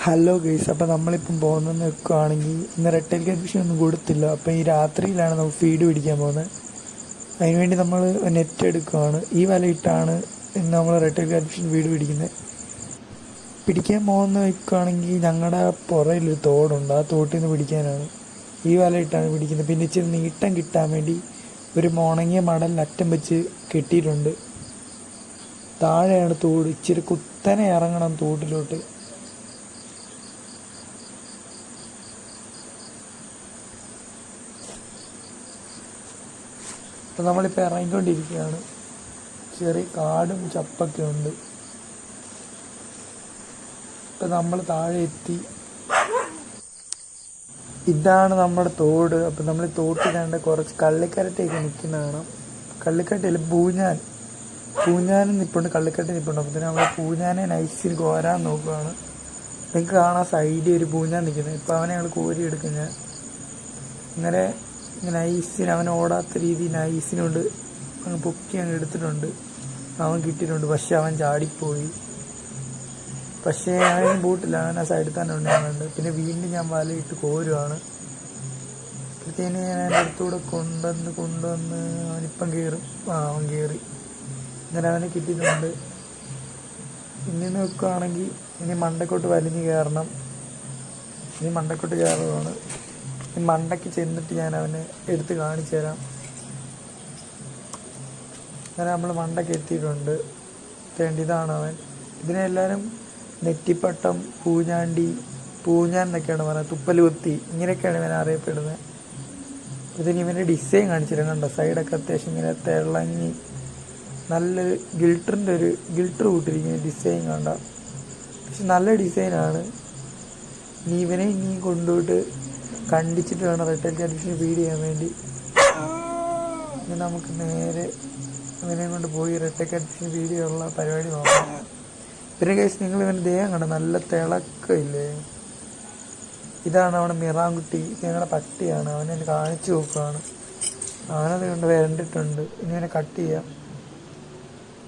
Hello guys, അപ്പോൾ നമ്മളിപ്പം പോകുന്നതെന്ന് വെക്കുകയാണെങ്കിൽ ഇന്ന് റെഡ് ടെയിൽ ഫിഷ് ഒന്നും കൊടുത്തില്ല. അപ്പോൾ ഈ രാത്രിയിലാണ് നമ്മൾ ഫീഡ് പിടിക്കാൻ പോകുന്നത്. അതിനുവേണ്ടി നമ്മൾ നെറ്റ് എടുക്കുകയാണ്. ഈ വലയിട്ടാണ് ഇന്ന് നമ്മൾ റെഡ് ടെയിൽ ഫിഷിന് ഫീഡ് പിടിക്കുന്നത്. പിടിക്കാൻ പോകുന്ന വെക്കുകയാണെങ്കിൽ ഞങ്ങളുടെ പുറയിലൊരു തോടുണ്ട്, ആ തോട്ടിൽ നിന്ന് പിടിക്കാനാണ്. ഈ വലയിട്ടാണ് പിടിക്കുന്നത്. പിന്നെ ഇച്ചിരി നീട്ടം കിട്ടാൻ വേണ്ടി ഒരു ഉണങ്ങിയ മടലിൽ അറ്റം വെച്ച് കെട്ടിയിട്ടുണ്ട്. താഴെയാണ് തോട്, ഇച്ചിരി കുത്തനെ ഇറങ്ങണം തോട്ടിലോട്ട്. അപ്പോൾ നമ്മളിപ്പോൾ ഇറങ്ങിക്കൊണ്ടിരിക്കുകയാണ്. ചെറിയ കാടും ചപ്പൊക്കെ ഉണ്ട്. ഇപ്പം നമ്മൾ താഴെ എത്തി. ഇതാണ് നമ്മുടെ തോട്. അപ്പം നമ്മൾ തോട്ടിൽ കണ്ട കുറച്ച് കള്ളിക്കരട്ടയൊക്കെ നിൽക്കുന്ന കാണാം. കള്ളിക്കരട്ടയിൽ പൂഞ്ഞാനും നിൽപ്പുണ്ട്, കള്ളിക്കരട്ട നിൽപ്പുണ്ട്. അപ്പം നമ്മൾ പൂഞ്ഞാനെ നൈസിൽ കോരാൻ നോക്കുകയാണ്. നിങ്ങൾക്ക് കാണാൻ സൈഡിൽ ഒരു പൂഞ്ഞാൻ നിൽക്കുന്നത്. ഇപ്പം അവനെ ഞങ്ങൾ കോരിയെടുക്കും. ഞാൻ ഇങ്ങനെ നൈസിന് അവൻ ഓടാത്ത രീതിയിൽ നൈസിനോട് അങ്ങ് പൊക്കി അങ്ങ് എടുത്തിട്ടുണ്ട്. അവൻ കിട്ടിയിട്ടുണ്ട്. പക്ഷെ അവൻ ചാടിപ്പോയി. പക്ഷേ അവനും ബൂട്ടില്ല, അവൻ ആ സൈഡിൽ തന്നെ ഉണ്ടാകുന്നുണ്ട്. പിന്നെ വീണ്ടും ഞാൻ വലയിട്ട് കോരുവാണ്. അപ്പോഴത്തേന് ഞാൻ എൻ്റെ അടുത്തൂടെ കൊണ്ടുവന്ന് അവനിപ്പം കയറും. അവൻ കയറി. ഇങ്ങനെ അവനെ കിട്ടിയിട്ടുണ്ട്. ഇനി വെക്കുകയാണെങ്കിൽ ഇനി മണ്ടക്കോട്ട് വലിഞ്ഞ് കയറണം. ഇനി മണ്ടക്കോട്ട് കയറുകയാണ്. മണ്ടയ്ക്ക് ചെന്നിട്ട് ഞാൻ അവനെ എടുത്ത് കാണിച്ചു തരാം. അങ്ങനെ നമ്മൾ മണ്ടയ്ക്ക് എത്തിയിട്ടുണ്ട്. ഇതാണ് അവൻ. ഇതിനെല്ലാവരും നെറ്റിപ്പട്ടം, പൂഞ്ഞാൻ എന്നൊക്കെയാണ് പറയുന്നത്, തുപ്പൽ കുത്തി, ഇങ്ങനെയൊക്കെയാണ് ഇവനെ അറിയപ്പെടുന്നത്. ഇതിന് ഇവൻ്റെ ഡിസൈൻ കാണിച്ചു തരാം. കണ്ടോ, സൈഡൊക്കെ അത്യാവശ്യം ഇങ്ങനെ തിളങ്ങി നല്ലൊരു ഗിൽട്ടർ കൂട്ടിരിക്കുന്ന ഡിസൈൻ കണ്ട. പക്ഷെ നല്ല ഡിസൈനാണ്. ഇവനെ കൊണ്ടുപോയിട്ട് കണ്ടിച്ചിട്ട് വേണം റെഡ് ടെയിൽ ഫിഷിന് ഫീഡ് ചെയ്യാൻ വേണ്ടി. ഇനി നമുക്ക് നേരെ ഇവനെ കൊണ്ട് പോയി റെഡ് ടെയിൽ ഫിഷിന് ഫീഡ് ചെയ്യാനുള്ള പരിപാടി നോക്കാം. പിന്നെ കേസ് നിങ്ങൾ ഇവൻ്റെ ദേഹം കണ്ട നല്ല തിളക്കമില്ലേ. ഇതാണ് അവിടെ മിറാൻകുട്ടി, ഞങ്ങളുടെ പട്ടിയാണ്. അവനെ കാണിച്ചു നോക്കുകയാണ്. അവനത് കൊണ്ട് വരണ്ടിട്ടുണ്ട്. ഇനി അവനെ കട്ട് ചെയ്യാം.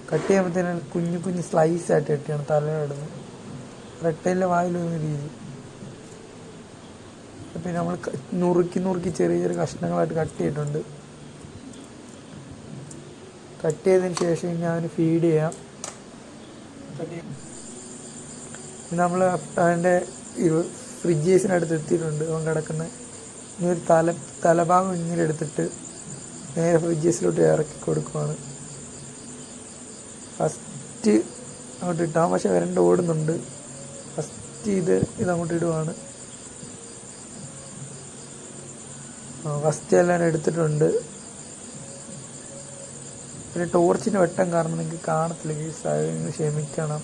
കട്ട് ചെയ്യുമ്പോഴത്തേനും കുഞ്ഞു സ്ലൈസായിട്ട് കെട്ടിയാണ് തലയിടുന്നത്. റെഡ് ടെയിലിൻ്റെ വായിലൊന്നും രീതി. പിന്നെ നമ്മൾ നുറുക്കി ചെറിയ കഷ്ണങ്ങളായിട്ട് കട്ട് ചെയ്തിട്ടുണ്ട്. കട്ട് ചെയ്തതിന് ശേഷം ഞാൻ ഫീഡ് ചെയ്യാം. നമ്മൾ അവൻ്റെ ഫ്രിഡ്ജേഴ്സിനടുത്ത് എത്തിയിട്ടുണ്ട്. അവൻ കിടക്കുന്ന ഇനി ഒരു തലഭാഗം ഇങ്ങനെ എടുത്തിട്ട് നേരെ ഫ്രിഡ്ജേഴ്സിലോട്ട് ഇറക്കി കൊടുക്കുവാണ്. ഫസ്റ്റ് അങ്ങോട്ട് ഇട്ടാൽ പക്ഷെ വരണ്ട ഓടുന്നുണ്ട്. ഫസ്റ്റ് ഇതങ്ങോട്ട് ഇടുവാണ്. ഫസ്റ്റ് എല്ലാം എടുത്തിട്ടുണ്ട്. പിന്നെ ടോർച്ചിന് വെട്ടം കാരണം നിങ്ങൾക്ക് കാണത്തില്ല ഗൈസ്, അതിന് ക്ഷമിക്കണം.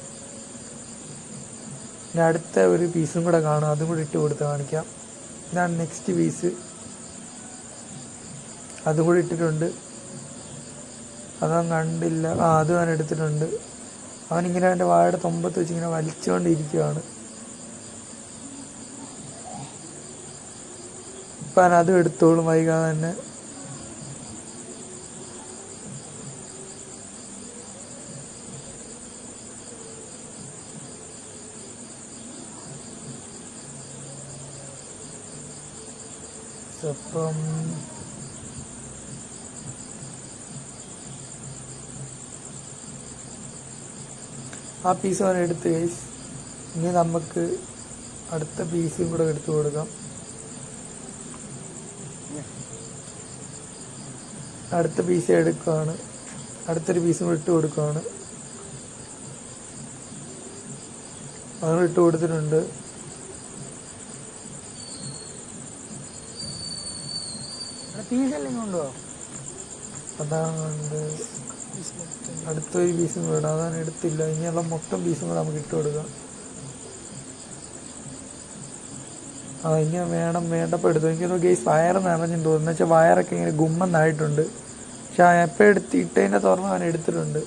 പിന്നെ അടുത്ത ഒരു പീസും കൂടെ കാണും, അതും കൂടി ഇട്ട് കൊടുത്ത് കാണിക്കാം. ഇതാണ് നെക്സ്റ്റ് പീസ്. അതും കൂടി ഇട്ടിട്ടുണ്ട്. അതവൻ കണ്ടില്ല. അതും അവൻ എടുത്തിട്ടുണ്ട്. അവനിങ്ങനെ അവൻ്റെ വാഴയുടെ തൊമ്പത്ത് വെച്ച് ഇങ്ങനെ വലിച്ചുകൊണ്ടിരിക്കുകയാണ്. ഇപ്പം അതും എടുത്തോളും വൈകാതെ തന്നെ. അപ്പം ആ പീസ് അവൻ എടുത്ത് കഴിച്ച് ഇനി നമുക്ക് അടുത്ത പീസും കൂടെ എടുത്തു കൊടുക്കാം. അടുത്ത പീസ് എടുക്കുകയാണ്. അടുത്തൊരു പീസും ഇട്ട് കൊടുക്കുകയാണ്. അങ്ങനെ ഇട്ട് കൊടുത്തിട്ടുണ്ട്. അതാണ്ട് അടുത്തൊരു പീസും കൂടെ അതാണ് എടുത്തില്ല. ഇനിയുള്ള മൊത്തം പീസും കൂടെ നമുക്ക് ഇട്ട് കൊടുക്കാം. ഇനി വേണ്ടപ്പോൾ എടുത്തു. എനിക്കൊന്ന് ഗെയ്സ് വയറ് നിറഞ്ഞിട്ട് തോന്നുന്നു. വെച്ചാൽ വയറൊക്കെ ഇങ്ങനെ ഗുമ്മെന്നായിട്ടുണ്ട്. പക്ഷെ എപ്പോൾ ഇട്ടതിൻ്റെ തുറന്ന് അവൻ എടുത്തിട്ടുണ്ട്.